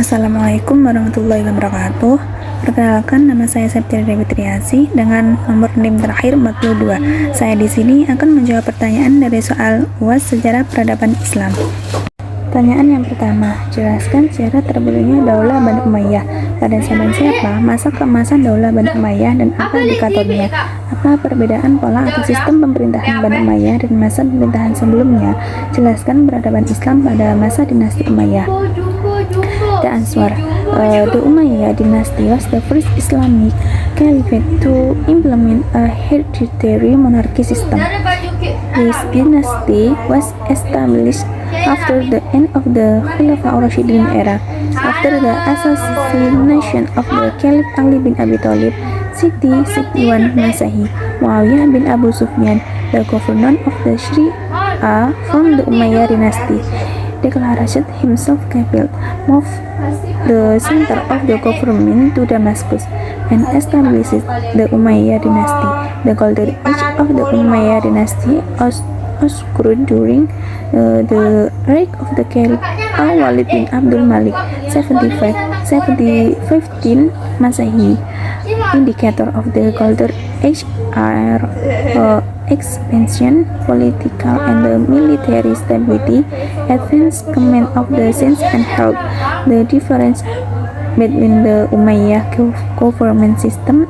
Assalamualaikum warahmatullahi wabarakatuh. Perkenalkan, nama saya Septiana Dewi Triasi dengan nomor NIM terakhir 42. Saya di sini akan menjawab pertanyaan dari soal UAS Sejarah Peradaban Islam. Pertanyaan yang pertama, jelaskan sejarah terbentuknya Daulah Bani Umayyah. Pada zaman siapa masa keemasan Daulah Bani Umayyah dan apa indikatornya? Apa perbedaan pola atau sistem pemerintahan Bani Umayyah dan masa pemerintahan sebelumnya? Jelaskan peradaban Islam pada masa dinasti Umayyah. The answer, the Umayyad dynasty was the first Islamic caliphate to implement a hereditary monarchy system. This dynasty was established after the end of the Khulafa Rashidin era. After the assassination of the Caliph Ali bin Abi Thalib, 61 Masehi, Muawiyah bin Abu Sufyan, the governor of the Shia from the Umayyad dynasty, declared himself capable, moved the center of the government to Damascus, and established the Umayyad dynasty. The golden age of the Umayyad dynasty occurred during the reign of the Caliph Al-Walid bin Abdul Malik, 15 Masehi. Indicator of the golden age are expansion, political and military stability, advancement of the science and health. The difference between the Umayyad government system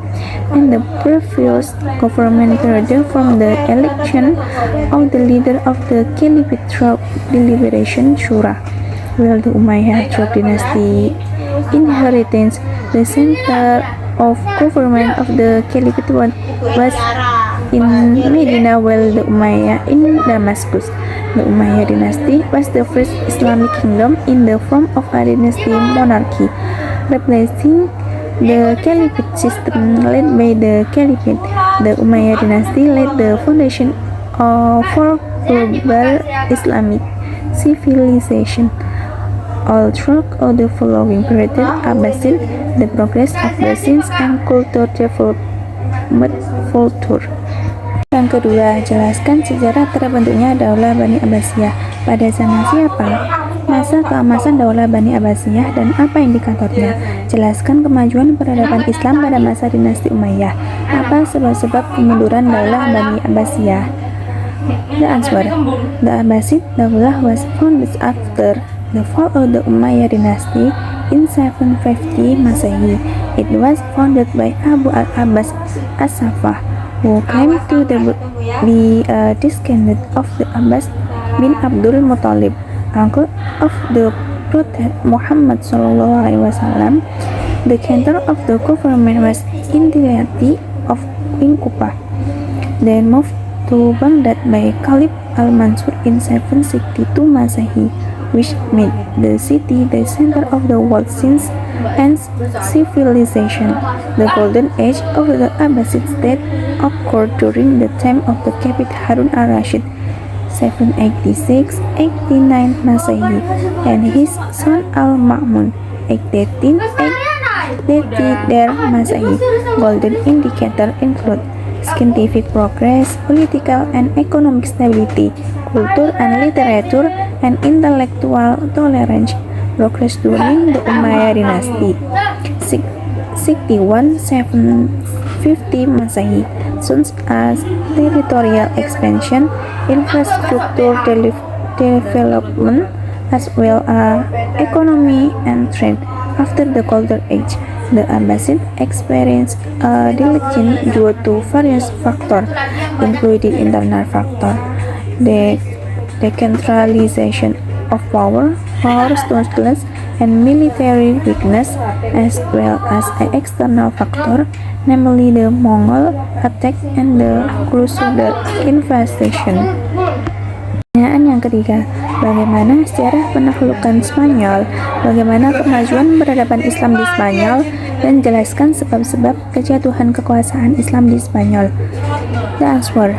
and the previous government period from the election of the leader of the Caliphate through deliberation Shura. While the Umayyad dynasty inheritance the center of government of the Caliphate was in Medina, while the Umayyad in Damascus. The Umayyad dynasty was the first Islamic kingdom in the form of a dynasty monarchy, replacing the Caliphate system led by the Caliphate. The Umayyad dynasty laid the foundation for global Islamic civilization. All throughout the following period, Abbasid, the progress of the science and culture development faltered. Yang kedua, jelaskan sejarah terbentuknya Daulah Bani Abbasiyah. Pada zaman siapa masa keemasan Daulah Bani Abbasiyah dan apa indikatornya? Jelaskan kemajuan peradaban Islam pada masa dinasti Umayyah. Apa sebab-sebab kemunduran Daulah Bani Abbasiyah? The answer, the Abbasid Daulah was founded after the fall of the Umayyad dynasty in 750 Masehi. It was founded by Abu al-Abbas as-Saffah, who claimed to be a descendant of the Abbas bin Abdul Muttalib, uncle of the Prophet Muhammad SAW. The center of the government was in the city of Kufa, then moved to Baghdad by Caliph al-Mansur in 762 Masehi, which made the city the center of the world science and civilization. The golden age of the Abbasid state occurred during the time of the Caliph Harun al-Rashid, 786-89 Masehi, and his son Al-Ma'mun, 883 Masehi. Golden indicator include scientific progress, political and economic stability, culture and literature, and intellectual tolerance. Progress during the Umayyad dynasty, 61-750 Masehi, such as territorial expansion, infrastructure development, as well as economy and trade. After the Golden Age, the Abbasid experienced a decline due to various factors, including internal factors, the decentralization of power structures, and military weakness, as well as an external factor, namely the Mongol attack and the Crusader invasion. Pertanyaan yang ketiga, bagaimana sejarah penaklukan Spanyol? Bagaimana kemajuan peradaban Islam di Spanyol? Dan jelaskan sebab-sebab kejatuhan kekuasaan Islam di Spanyol. The answer,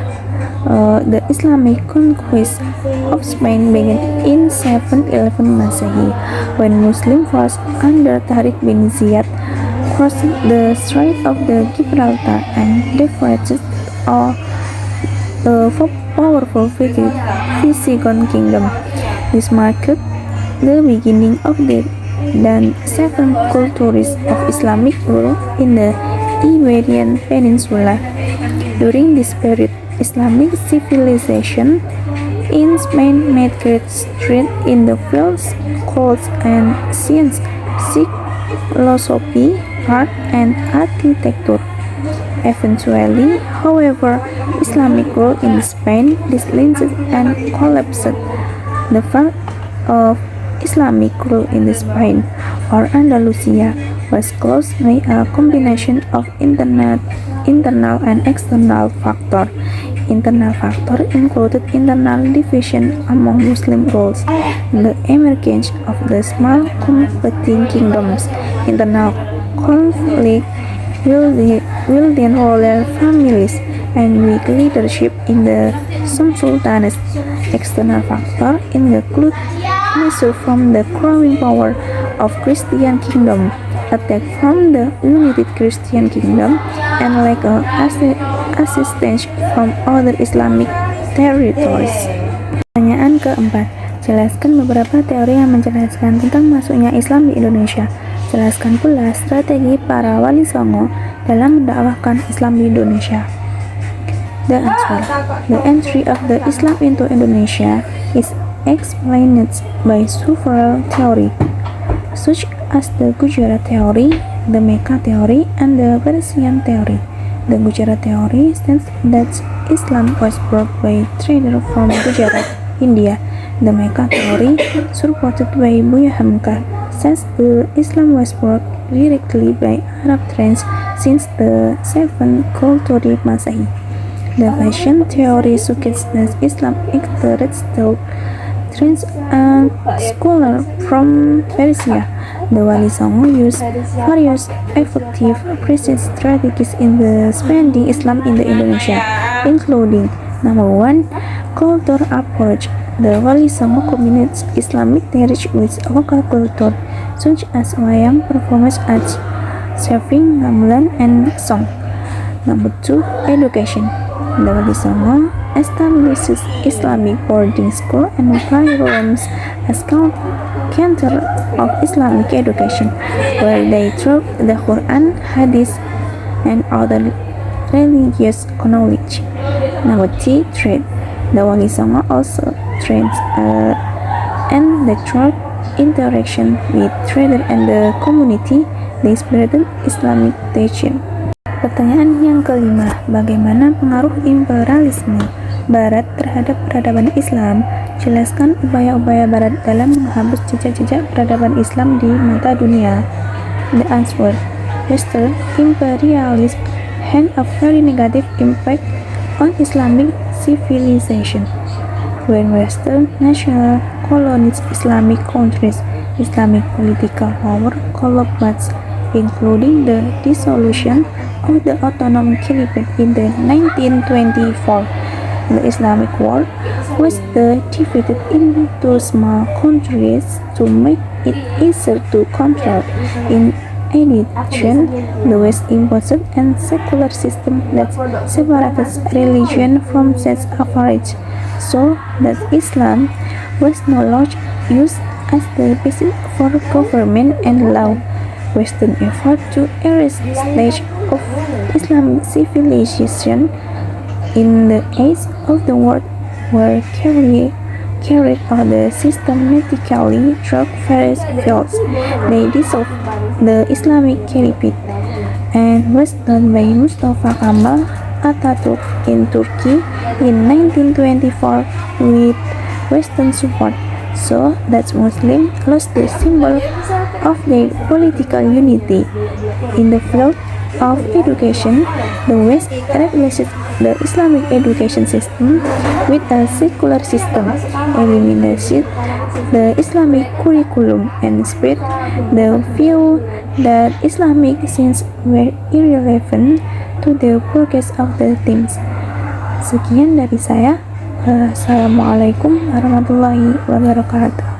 the Islamic conquest of Spain began in 711 Masehi, when Muslim forces under Tariq bin Ziyad crossed the Strait of the Gibraltar and defeated a powerful Visigoth kingdom. This marked the beginning of the dan seven cultures of Islamic rule in the Iberian Peninsula. During this period, Islamic civilization in Spain made great strides in the fields called and science, philosophy, art, and architecture. Eventually, however, Islamic rule in Spain disbanded and collapsed. The fall of Islamic rule in Spain, or Andalusia, was caused by a combination of internal and external factors. Internal factors included internal division among Muslim rulers, the emergence of the small competing kingdoms, internal conflict within royal families, and weak leadership in some sultanates. External factors include measures from the growing power of Christian kingdom, attack from the United Christian Kingdom, and lack of assistance from other Islamic territories. Pertanyaan keempat, jelaskan beberapa teori yang menjelaskan tentang masuknya Islam di Indonesia. Jelaskan pula strategi para wali songo dalam mendakwahkan Islam di Indonesia. The answer: the entry of the Islam into Indonesia is explained by several theories, such as the Gujarat theory, the Mecca theory, and the Persian theory. The Gujarat theory states that Islam was brought by traders from Gujarat, India. The Mecca theory, supported by Buya Hamka, says the Islam was brought directly by Arab trades since the 7th century Masehi. The Persian theory suggests that Islam entered the trends and scholars from Persia. The Wali Songo used various effective precise strategies in the spreading Islam in the Indonesia, including number 1, culture approach. The Wali Songo combines Islamic heritage with local culture, such as wayang performance arts, serving gamelan, and song. Number 2, education. The Wali Songo establishes Islamic boarding school and playgrounds as center of Islamic education, where they taught the Quran, Hadith, and other religious knowledge. Number 3, trade. The Wali Songo also trains and the church interaction with trader and the community. They spread Islamic teaching. Pertanyaan yang kelima, bagaimana pengaruh imperialisme Barat terhadap peradaban Islam? Jelaskan upaya-upaya Barat dalam menghapus jejak-jejak peradaban Islam di mata dunia. The answer: Western imperialism had a very negative impact on Islamic civilization. When Western national colonized Islamic countries, Islamic political power collapsed, including the dissolution of the Ottoman Caliphate in the 1924. The Islamic world was divided into small countries to make it easier to control. In addition, the West imposed a secular system that separated religion from state affairs, so that Islam was no longer used as the basis for government and law. Western effort to erase the stage of Islamic civilization in the age of the world were carried out systematically through various fields. They dissolved the Islamic Caliphate and was done by Mustafa Kemal Atatürk in Turkey in 1924 with Western support, so that Muslims lost the symbol of their political unity. In the field of education, the West replaced the Islamic education system with a secular system, eliminated the Islamic curriculum, and spread the view that Islamic science were irrelevant to the progress of the teams. Sekian dari saya. Assalamualaikum warahmatullahi wabarakatuh.